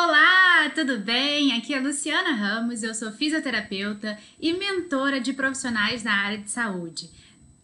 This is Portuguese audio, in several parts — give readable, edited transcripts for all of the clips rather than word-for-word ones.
Olá, tudo bem? Aqui é a Luciana Ramos, eu sou fisioterapeuta e mentora de profissionais na área de saúde.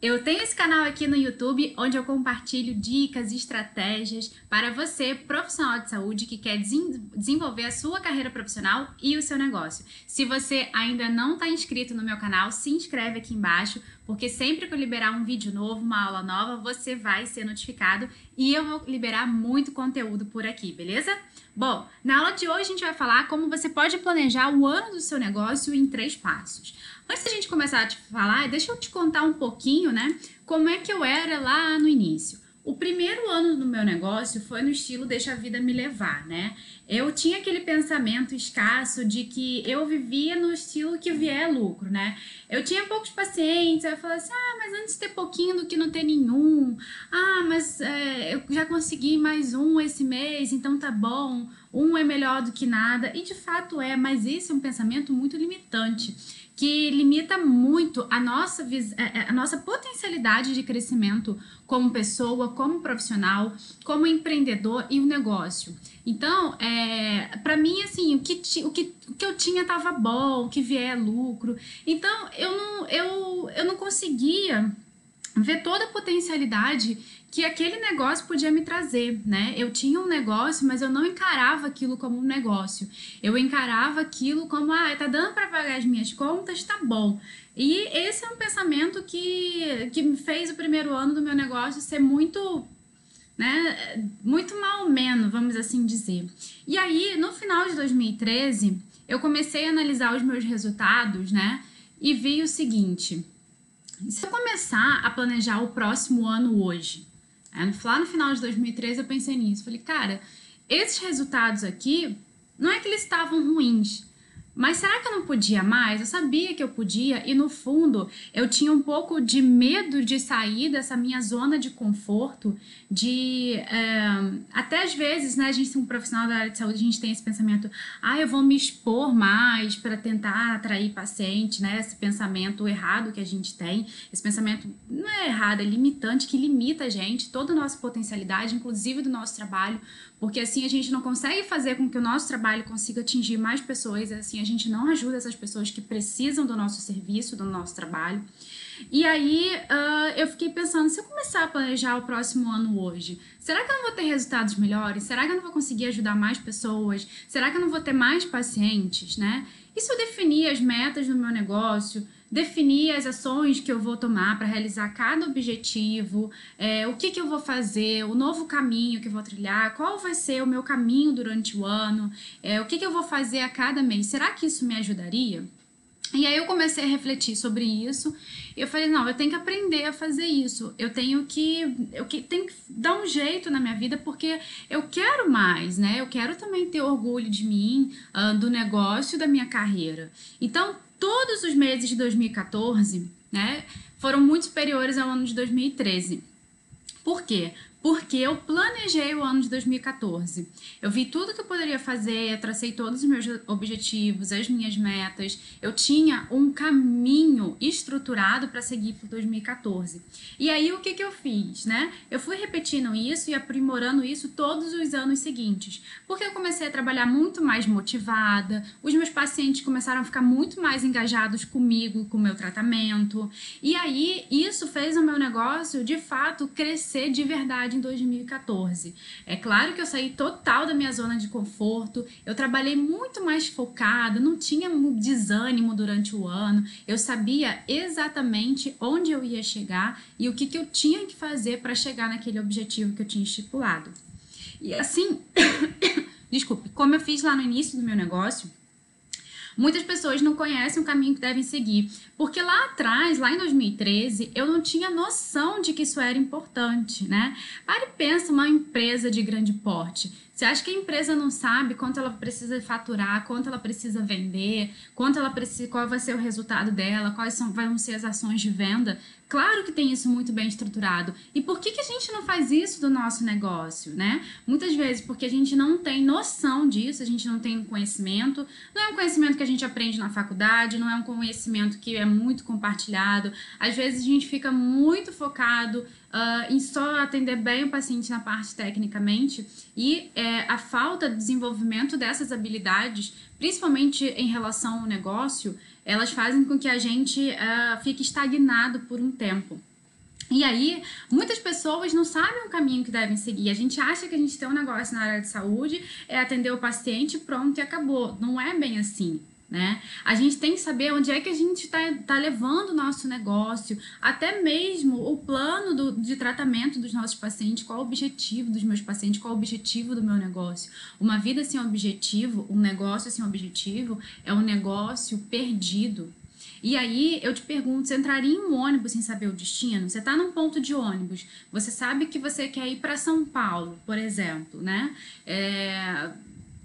Eu tenho esse canal aqui no YouTube onde eu compartilho dicas e estratégias para você, profissional de saúde, que quer desenvolver a sua carreira profissional e o seu negócio. Se você ainda não está inscrito no meu canal, se inscreve aqui embaixo, porque sempre que eu liberar um vídeo novo, uma aula nova, você vai ser notificado e eu vou liberar muito conteúdo por aqui, beleza? Bom, na aula de hoje a gente vai falar como você pode planejar o ano do seu negócio em 3 passos. Antes da gente começar a te falar, deixa eu te contar um pouquinho, né, como é que eu era lá no início. O primeiro ano do meu negócio foi no estilo deixa a vida me levar, né? Eu tinha aquele pensamento escasso de que eu vivia no estilo que vier lucro, né? Eu tinha poucos pacientes, aí eu falava assim, mas antes de ter pouquinho do que não ter nenhum. Mas eu já consegui mais um esse mês, então tá bom. Um é melhor do que nada. E de fato é, mas esse é um pensamento muito limitante, que limita muito a nossa potencialidade de crescimento como pessoa, como profissional, como empreendedor e o negócio. Então, para mim, assim, o que eu tinha estava bom, o que vier é lucro. Então, eu não conseguia ver toda a potencialidade que aquele negócio podia me trazer, né? Eu tinha um negócio, mas eu não encarava aquilo como um negócio. Eu encarava aquilo como, tá dando para pagar as minhas contas, tá bom. E esse é um pensamento que me fez o primeiro ano do meu negócio ser muito, né, muito mal menos, vamos assim dizer. E aí, no final de 2013, eu comecei a analisar os meus resultados, né, e vi o seguinte: se eu começar a planejar o próximo ano hoje, lá no final de 2013 eu pensei nisso, falei, cara, esses resultados aqui, não é que eles estavam ruins, mas será que eu não podia mais? Eu sabia que eu podia e no fundo eu tinha um pouco de medo de sair dessa minha zona de conforto, até às vezes, né, a gente, um profissional da área de saúde, a gente tem esse pensamento, eu vou me expor mais para tentar atrair paciente, né, esse pensamento errado que a gente tem, esse pensamento não é errado, é limitante, que limita a gente, toda a nossa potencialidade, inclusive do nosso trabalho, porque assim a gente não consegue fazer com que o nosso trabalho consiga atingir mais pessoas, assim a gente não ajuda essas pessoas que precisam do nosso serviço, do nosso trabalho. E aí eu fiquei pensando, se eu começar a planejar o próximo ano hoje, será que eu não vou ter resultados melhores? Será que eu não vou conseguir ajudar mais pessoas? Será que eu não vou ter mais pacientes, né? E se eu definir as metas do meu negócio, definir as ações que eu vou tomar para realizar cada objetivo, o que eu vou fazer, o novo caminho que eu vou trilhar, qual vai ser o meu caminho durante o ano, o que eu vou fazer a cada mês, será que isso me ajudaria? E aí eu comecei a refletir sobre isso e eu falei, não, eu tenho que aprender a fazer isso, eu tenho que dar um jeito na minha vida porque eu quero mais, né? Eu quero também ter orgulho de mim, do negócio, da minha carreira. Então, todos os meses de 2014, né, foram muito superiores ao ano de 2013. Por quê? Porque eu planejei o ano de 2014. Eu vi tudo que eu poderia fazer, eu tracei todos os meus objetivos, as minhas metas. Eu tinha um caminho estruturado para seguir para 2014. E aí o que eu fiz, né? Eu fui repetindo isso e aprimorando isso todos os anos seguintes. Porque eu comecei a trabalhar muito mais motivada, os meus pacientes começaram a ficar muito mais engajados comigo, com o meu tratamento. E aí isso fez o meu negócio, de fato, crescer de verdade em 2014. É claro que eu saí total da minha zona de conforto, eu trabalhei muito mais focada, não tinha desânimo durante o ano, eu sabia exatamente onde eu ia chegar e o que eu tinha que fazer para chegar naquele objetivo que eu tinha estipulado. E assim, desculpe, como eu fiz lá no início do meu negócio, muitas pessoas não conhecem o caminho que devem seguir, porque lá atrás, lá em 2013, eu não tinha noção de que isso era importante, né? Pare e pensa uma empresa de grande porte. Você acha que a empresa não sabe quanto ela precisa faturar, quanto ela precisa vender, qual vai ser o resultado dela, vão ser as ações de venda? Claro que tem isso muito bem estruturado. E por que a gente não faz isso do nosso negócio, né? Muitas vezes porque a gente não tem noção disso, a gente não tem conhecimento, não é um conhecimento que a gente aprende na faculdade, não é um conhecimento que é muito compartilhado. Às vezes a gente fica muito focado em só atender bem o paciente na parte tecnicamente e a falta de desenvolvimento dessas habilidades, principalmente em relação ao negócio, elas fazem com que a gente fique estagnado por um tempo. E aí, muitas pessoas não sabem o caminho que devem seguir. A gente acha que a gente tem um negócio na área de saúde, é atender o paciente, pronto e acabou. Não é bem assim, né? A gente tem que saber onde é que a gente tá levando o nosso negócio, até mesmo o plano de tratamento dos nossos pacientes, qual o objetivo dos meus pacientes, qual o objetivo do meu negócio. Uma vida sem objetivo, um negócio sem objetivo, é um negócio perdido. E aí, eu te pergunto, você entraria em um ônibus sem saber o destino? Você está num ponto de ônibus, você sabe que você quer ir para São Paulo, por exemplo, né?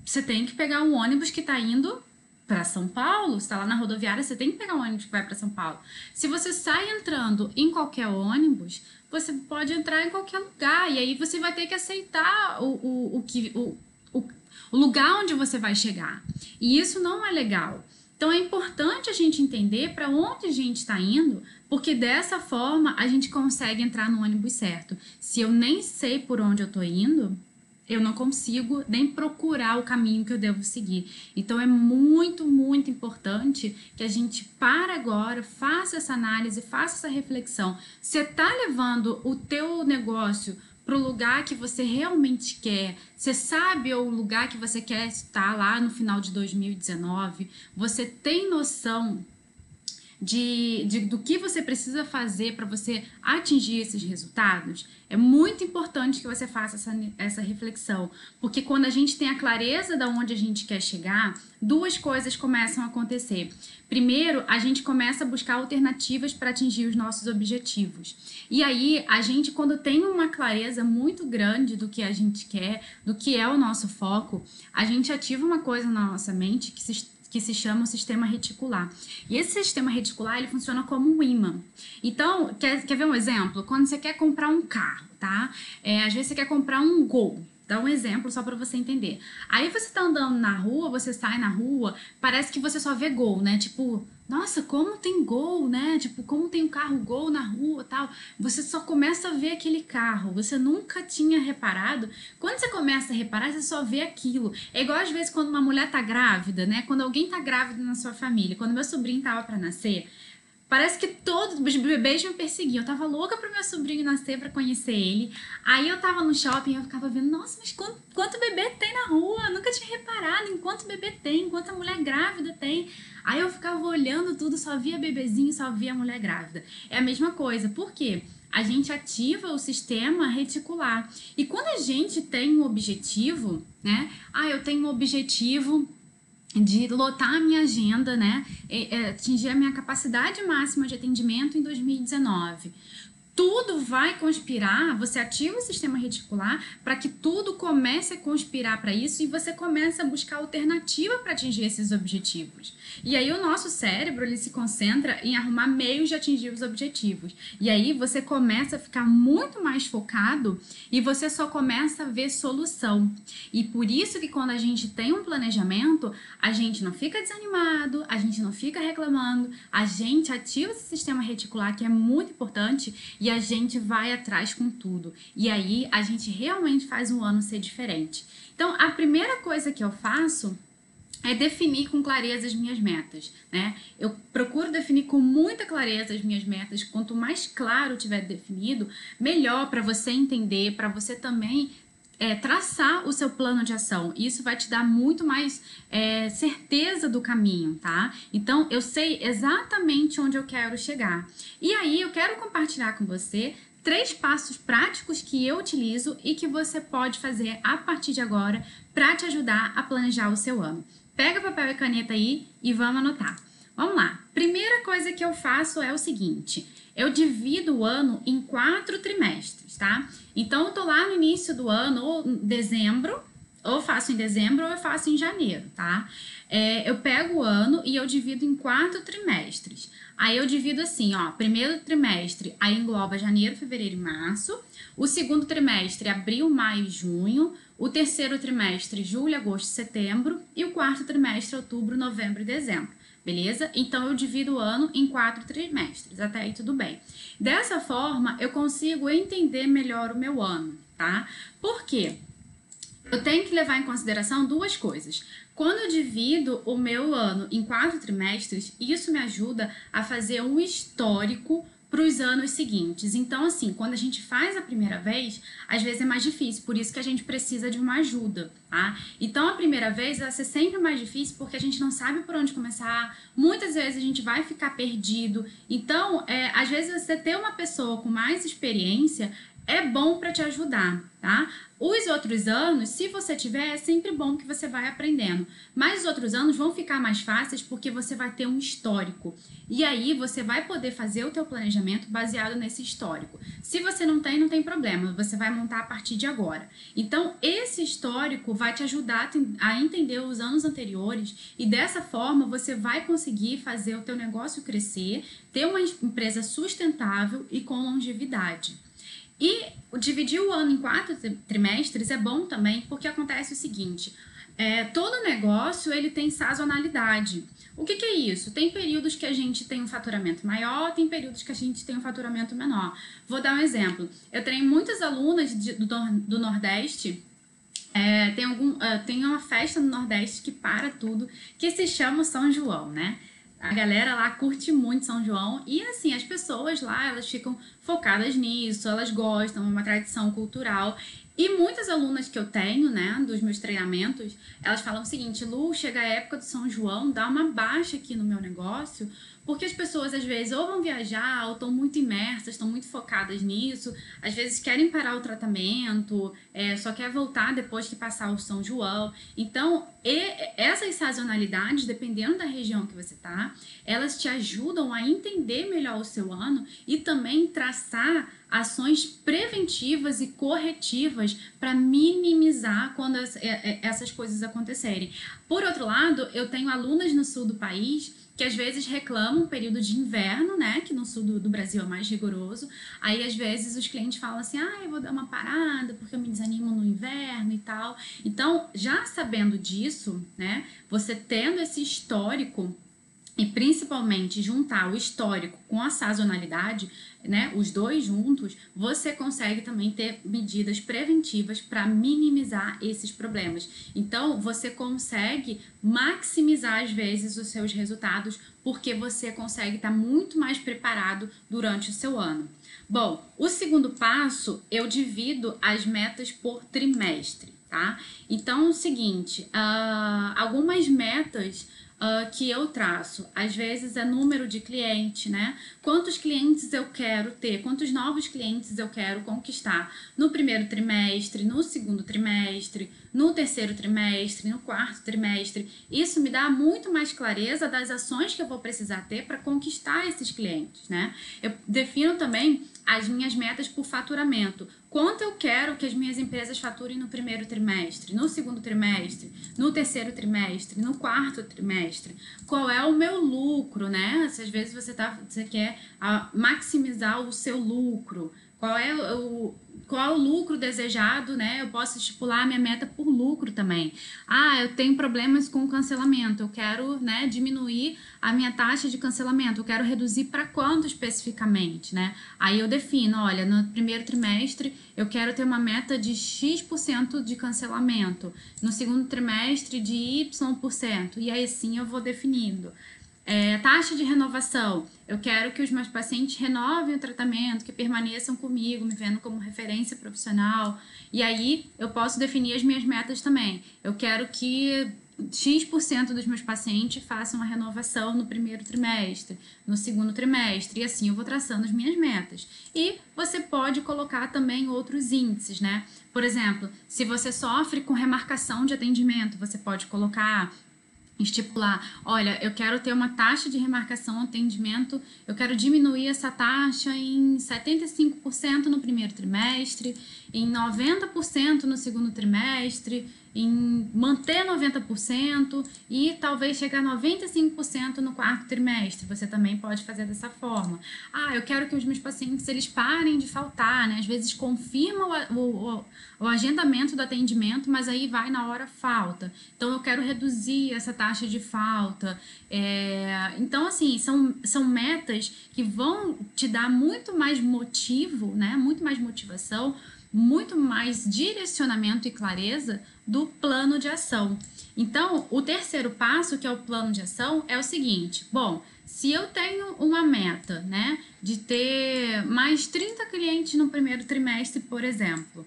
Você tem que pegar um ônibus que está indo para São Paulo, você está lá na rodoviária, você tem que pegar um ônibus que vai para São Paulo. Se você sai entrando em qualquer ônibus, você pode entrar em qualquer lugar, e aí você vai ter que aceitar o lugar onde você vai chegar. E isso não é legal. Então, é importante a gente entender para onde a gente está indo, porque dessa forma a gente consegue entrar no ônibus certo. Se eu nem sei por onde eu estou indo, eu não consigo nem procurar o caminho que eu devo seguir. Então, é muito, muito importante que a gente pare agora, faça essa análise, faça essa reflexão. Você está levando o teu negócio para o lugar que você realmente quer, você sabe o lugar que você quer estar lá no final de 2019, você tem noção do que você precisa fazer para você atingir esses resultados? É muito importante que você faça essa reflexão, porque quando a gente tem a clareza de onde a gente quer chegar, duas coisas começam a acontecer. Primeiro, a gente começa a buscar alternativas para atingir os nossos objetivos. E aí, a gente, quando tem uma clareza muito grande do que a gente quer, do que é o nosso foco, a gente ativa uma coisa na nossa mente que se chama o sistema reticular. E esse sistema reticular, ele funciona como um ímã. Então, quer ver um exemplo? Quando você quer comprar um carro, tá? Às vezes você quer comprar um Gol. Dá um exemplo só para você entender. Aí você tá andando na rua, você sai na rua, parece que você só vê Gol, né? Tipo, nossa, como tem Gol, né? Tipo, como tem um carro Gol na rua e tal. Você só começa a ver aquele carro. Você nunca tinha reparado. Quando você começa a reparar, você só vê aquilo. É igual às vezes quando uma mulher tá grávida, né? Quando alguém tá grávida na sua família. Quando meu sobrinho tava para nascer, parece que todos os bebês me perseguiam. Eu tava louca pro meu sobrinho nascer pra conhecer ele. Aí eu tava no shopping e eu ficava vendo, nossa, mas quanto bebê tem na rua? Eu nunca tinha reparado em quanto bebê tem, quanta mulher grávida tem. Aí eu ficava olhando tudo, só via bebezinho, só via mulher grávida. É a mesma coisa. Por quê? A gente ativa o sistema reticular. E quando a gente tem um objetivo, né? Eu tenho um objetivo de lotar a minha agenda, né? Atingir a minha capacidade máxima de atendimento em 2019. Tudo vai conspirar, você ativa o sistema reticular para que tudo comece a conspirar para isso e você comece a buscar alternativa para atingir esses objetivos. E aí o nosso cérebro, ele se concentra em arrumar meios de atingir os objetivos. E aí você começa a ficar muito mais focado e você só começa a ver solução. E por isso que quando a gente tem um planejamento, a gente não fica desanimado, a gente não fica reclamando, a gente ativa esse sistema reticular que é muito importante e a gente vai atrás com tudo. E aí a gente realmente faz um ano ser diferente. Então, a primeira coisa que eu faço é definir com clareza as minhas metas, né? Eu procuro definir com muita clareza as minhas metas. Quanto mais claro tiver definido, melhor para você entender, para você também traçar o seu plano de ação. Isso vai te dar muito mais certeza do caminho, tá? Então, eu sei exatamente onde eu quero chegar. E aí, eu quero compartilhar com você 3 passos práticos que eu utilizo e que você pode fazer a partir de agora para te ajudar a planejar o seu ano. Pega papel e caneta aí e vamos anotar. Vamos lá. Primeira coisa que eu faço é o seguinte: eu divido o ano em 4 trimestres, tá? Então, eu tô lá no início do ano, ou em dezembro, ou faço em dezembro, ou eu faço em janeiro, tá? Eu pego o ano e eu divido em 4 trimestres. Aí eu divido assim, ó, primeiro trimestre, aí engloba janeiro, fevereiro e março. O segundo trimestre, abril, maio e junho. O terceiro trimestre, julho, agosto e setembro. E o quarto trimestre, outubro, novembro e dezembro. beleza? Então, eu divido o ano em 4 trimestres, até aí tudo bem. Dessa forma, eu consigo entender melhor o meu ano, tá? Por quê? Eu tenho que levar em consideração duas coisas. Quando eu divido o meu ano em 4 trimestres, isso me ajuda a fazer um histórico para os anos seguintes. Então, assim, quando a gente faz a primeira vez, às vezes é mais difícil, por isso que a gente precisa de uma ajuda, tá? Então, a primeira vez vai ser sempre mais difícil porque a gente não sabe por onde começar, muitas vezes a gente vai ficar perdido. Então, às vezes você ter uma pessoa com mais experiência é bom para te ajudar, tá? Os outros anos, se você tiver, é sempre bom que você vai aprendendo. Mas os outros anos vão ficar mais fáceis porque você vai ter um histórico. E aí você vai poder fazer o teu planejamento baseado nesse histórico. Se você não tem problema. Você vai montar a partir de agora. Então, esse histórico vai te ajudar a entender os anos anteriores e dessa forma você vai conseguir fazer o teu negócio crescer, ter uma empresa sustentável e com longevidade. E dividir o ano em 4 trimestres é bom também porque acontece o seguinte, todo negócio ele tem sazonalidade. O que é isso? Tem períodos que a gente tem um faturamento maior, tem períodos que a gente tem um faturamento menor. Vou dar um exemplo. Eu tenho muitas alunas do Nordeste, tem uma festa no Nordeste que para tudo, que se chama São João, né? A galera lá curte muito São João e assim, as pessoas lá, elas ficam focadas nisso, elas gostam, é uma tradição cultural. E muitas alunas que eu tenho, né, dos meus treinamentos, elas falam o seguinte, Lu, chega a época do São João, dá uma baixa aqui no meu negócio, porque as pessoas às vezes ou vão viajar ou estão muito imersas, estão muito focadas nisso, às vezes querem parar o tratamento, só quer voltar depois que passar o São João. Então, essas sazonalidades, dependendo da região que você tá, elas te ajudam a entender melhor o seu ano e também traçar ações preventivas e corretivas para minimizar quando essas coisas acontecerem. Por outro lado, eu tenho alunas no sul do país que às vezes reclamam período de inverno, né, que no sul do Brasil é mais rigoroso. Aí às vezes os clientes falam assim, eu vou dar uma parada porque eu me desanimo no inverno e tal. Então, já sabendo disso, né, você tendo esse histórico e principalmente juntar o histórico com a sazonalidade, né, os dois juntos, você consegue também ter medidas preventivas para minimizar esses problemas. Então, você consegue maximizar, às vezes, os seus resultados, porque você consegue estar muito mais preparado durante o seu ano. Bom, o segundo passo, eu divido as metas por trimestre, tá? Então, é o seguinte, algumas metas que eu traço, às vezes é número de cliente, né? Quantos clientes eu quero ter, quantos novos clientes eu quero conquistar no primeiro trimestre, no segundo trimestre, no terceiro trimestre, no quarto trimestre. Isso me dá muito mais clareza das ações que eu vou precisar ter para conquistar esses clientes, né? Eu defino também as minhas metas por faturamento. Quanto eu quero que as minhas empresas faturem no primeiro trimestre, no segundo trimestre, no terceiro trimestre, no quarto trimestre? Qual é o meu lucro, né? Se às vezes você quer maximizar o seu lucro, qual é o lucro desejado, né? Eu posso estipular a minha meta por lucro também. Eu tenho problemas com cancelamento, eu quero, né, diminuir a minha taxa de cancelamento, eu quero reduzir para quanto especificamente, né? Aí eu defino, olha, no primeiro trimestre eu quero ter uma meta de X% de cancelamento, no segundo trimestre de Y%, e aí sim eu vou definindo. Taxa de renovação, eu quero que os meus pacientes renovem o tratamento, que permaneçam comigo, me vendo como referência profissional, e aí eu posso definir as minhas metas também. Eu quero que X% dos meus pacientes façam a renovação no primeiro trimestre, no segundo trimestre, e assim eu vou traçando as minhas metas. E você pode colocar também outros índices, né? Por exemplo, se você sofre com remarcação de atendimento, você pode colocar, estipular, olha, eu quero ter uma taxa de remarcação atendimento, eu quero diminuir essa taxa em 75% no primeiro trimestre em 90% no segundo trimestre, em manter 90% e talvez chegar a 95% no quarto trimestre. Você também pode fazer dessa forma. Ah, eu quero que os meus pacientes eles parem de faltar, né? Às vezes confirma o agendamento do atendimento, mas aí vai na hora falta. Então, eu quero reduzir essa taxa de falta. Então, assim, são metas que vão te dar muito mais motivo, né? Muito mais motivação, muito mais direcionamento e clareza do plano de ação. Então, o terceiro passo, que é o plano de ação, é o seguinte: bom, se eu tenho uma meta, né, de ter mais 30 clientes no primeiro trimestre, por exemplo,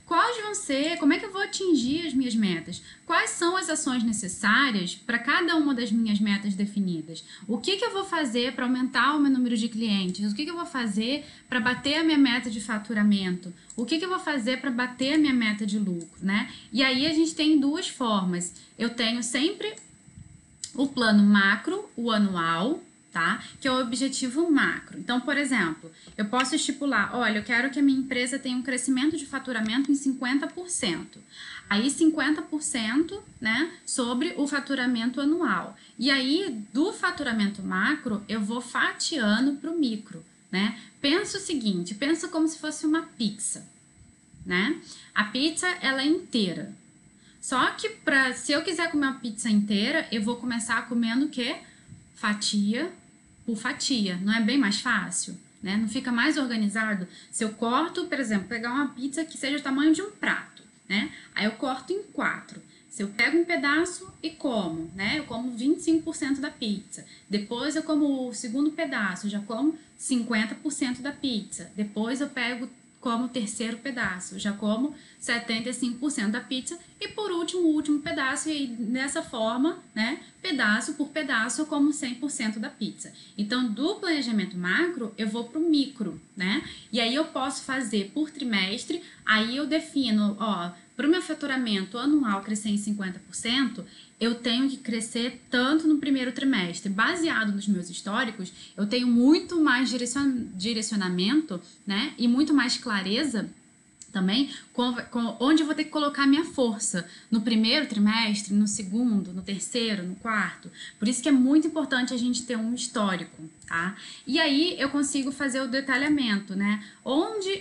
quais vão ser, como é que eu vou atingir as minhas metas? Quais são as ações necessárias para cada uma das minhas metas definidas? O que eu vou fazer para aumentar o meu número de clientes? O que eu vou fazer para bater a minha meta de faturamento? O que eu vou fazer para bater a minha meta de lucro, né? E aí a gente tem duas formas. Eu tenho sempre o plano macro, o anual, tá? Que é o objetivo macro. Então, por exemplo, eu posso estipular, olha, eu quero que a minha empresa tenha um crescimento de faturamento em 50%. Aí 50%, né, sobre o faturamento anual. E aí, do faturamento macro, eu vou fatiando para o micro, né? Pensa o seguinte, pensa como se fosse uma pizza, né? A pizza, ela é inteira. Só que se eu quiser comer uma pizza inteira, eu vou começar comendo o quê? Fatia por fatia. Não é bem mais fácil, né? Não fica mais organizado? Se eu corto, por exemplo, pegar uma pizza que seja o tamanho de um prato, né? Aí eu corto em 4. Se eu pego um pedaço e como, né? Eu como 25% da pizza. Depois eu como o segundo pedaço, eu já como 50% da pizza. Depois eu como o terceiro pedaço, já como 75% da pizza e por último, o último pedaço, e aí dessa forma, né, pedaço por pedaço eu como 100% da pizza. Então, do planejamento macro, eu vou para o micro, né, e aí eu posso fazer por trimestre, aí eu defino, ó, para o meu faturamento anual crescer em 50%, eu tenho que crescer tanto no primeiro trimestre. Baseado nos meus históricos, eu tenho muito mais direcionamento, né? E muito mais clareza também onde eu vou ter que colocar minha força no primeiro trimestre, no segundo, no terceiro, no quarto. Por isso que é muito importante a gente ter um histórico, tá? E aí eu consigo fazer o detalhamento, né? Onde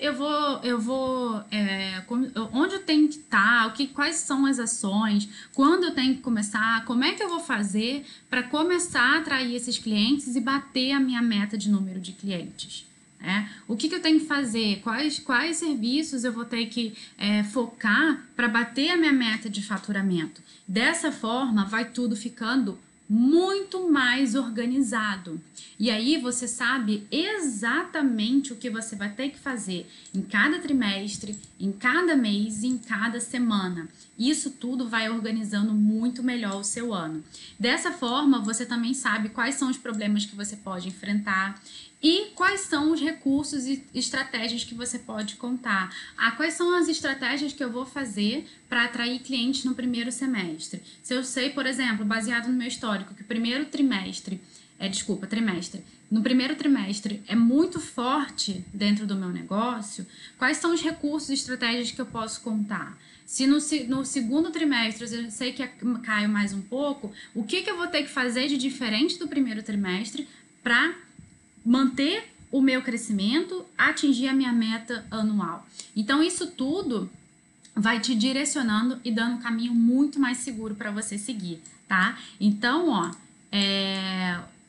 onde eu tenho que estar, quais são as ações, quando eu tenho que começar, como é que eu vou fazer para começar a atrair esses clientes e bater a minha meta de número de clientes. O que eu tenho que fazer, quais serviços eu vou ter que focar para bater a minha meta de faturamento. Dessa forma, vai tudo ficando muito mais organizado. E aí você sabe exatamente o que você vai ter que fazer em cada trimestre, em cada mês e em cada semana. Isso tudo vai organizando muito melhor o seu ano. Dessa forma, você também sabe quais são os problemas que você pode enfrentar e quais são os recursos e estratégias que você pode contar. Quais são as estratégias que eu vou fazer para atrair clientes no primeiro semestre? Se eu sei, por exemplo, baseado no meu histórico, que o primeiro trimestre, no primeiro trimestre é muito forte dentro do meu negócio, quais são os recursos e estratégias que eu posso contar? Se no segundo trimestre eu sei que caio mais um pouco, o que eu vou ter que fazer de diferente do primeiro trimestre para manter o meu crescimento, atingir a minha meta anual. Então, isso tudo vai te direcionando e dando um caminho muito mais seguro para você seguir, tá? Então, ó,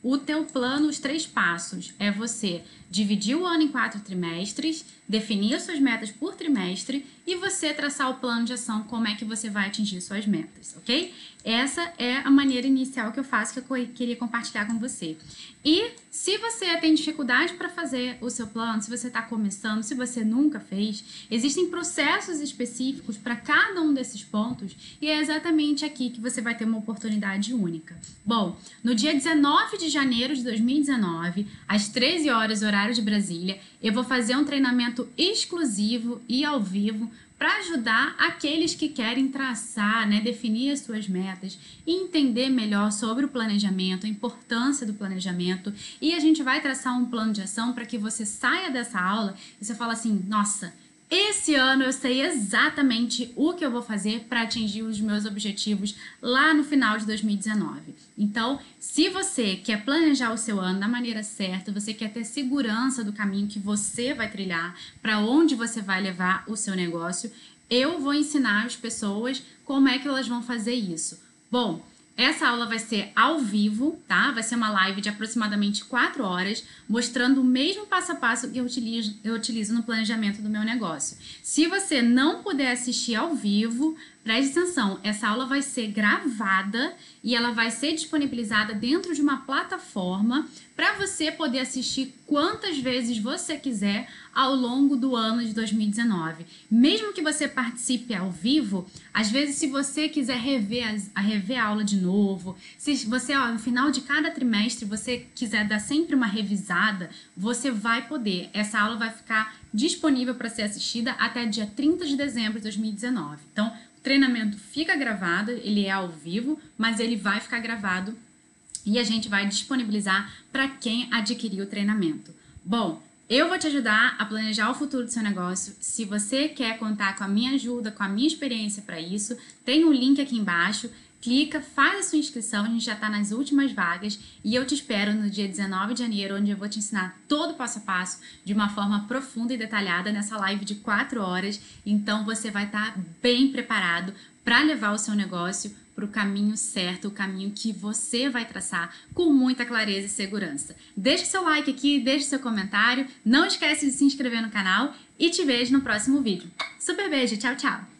o teu plano, os 3 passos, é você dividir o ano em 4 trimestres, definir as suas metas por trimestre e você traçar o plano de ação, como é que você vai atingir suas metas, ok? Essa é a maneira inicial que eu faço, que eu queria compartilhar com você. E se você tem dificuldade para fazer o seu plano, se você está começando, se você nunca fez, existem processos específicos para cada um desses pontos e é exatamente aqui que você vai ter uma oportunidade única. Bom, no dia 19 de janeiro de 2019, às 13 horas, horário de Brasília, eu vou fazer um treinamento exclusivo e ao vivo para ajudar aqueles que querem traçar, né, definir as suas metas e entender melhor sobre o planejamento, a importância do planejamento. E a gente vai traçar um plano de ação para que você saia dessa aula e você fala assim, nossa, Esse ano eu sei exatamente o que eu vou fazer para atingir os meus objetivos lá no final de 2019. Então, se você quer planejar o seu ano da maneira certa, você quer ter segurança do caminho que você vai trilhar, para onde você vai levar o seu negócio, eu vou ensinar as pessoas como é que elas vão fazer isso. Bom, essa aula vai ser ao vivo, tá? Vai ser uma live de aproximadamente 4 horas, mostrando o mesmo passo a passo que eu utilizo no planejamento do meu negócio. Se você não puder assistir ao vivo, preste atenção, essa aula vai ser gravada e ela vai ser disponibilizada dentro de uma plataforma para você poder assistir quantas vezes você quiser ao longo do ano de 2019. Mesmo que você participe ao vivo, às vezes se você quiser rever a aula de novo, se você no final de cada trimestre você quiser dar sempre uma revisada, você vai poder. Essa aula vai ficar disponível para ser assistida até dia 30 de dezembro de 2019. Então, o treinamento fica gravado, ele é ao vivo, mas ele vai ficar gravado e a gente vai disponibilizar para quem adquirir o treinamento. Bom, eu vou te ajudar a planejar o futuro do seu negócio. Se você quer contar com a minha ajuda, com a minha experiência para isso, tem um link aqui embaixo. Clica, faz a sua inscrição, a gente já está nas últimas vagas e eu te espero no dia 19 de janeiro, onde eu vou te ensinar todo o passo a passo de uma forma profunda e detalhada nessa live de 4 horas. Então você vai estar bem preparado para levar o seu negócio para o caminho certo, o caminho que você vai traçar com muita clareza e segurança. Deixe seu like aqui, deixe seu comentário, não esquece de se inscrever no canal e te vejo no próximo vídeo. Super beijo, tchau, tchau!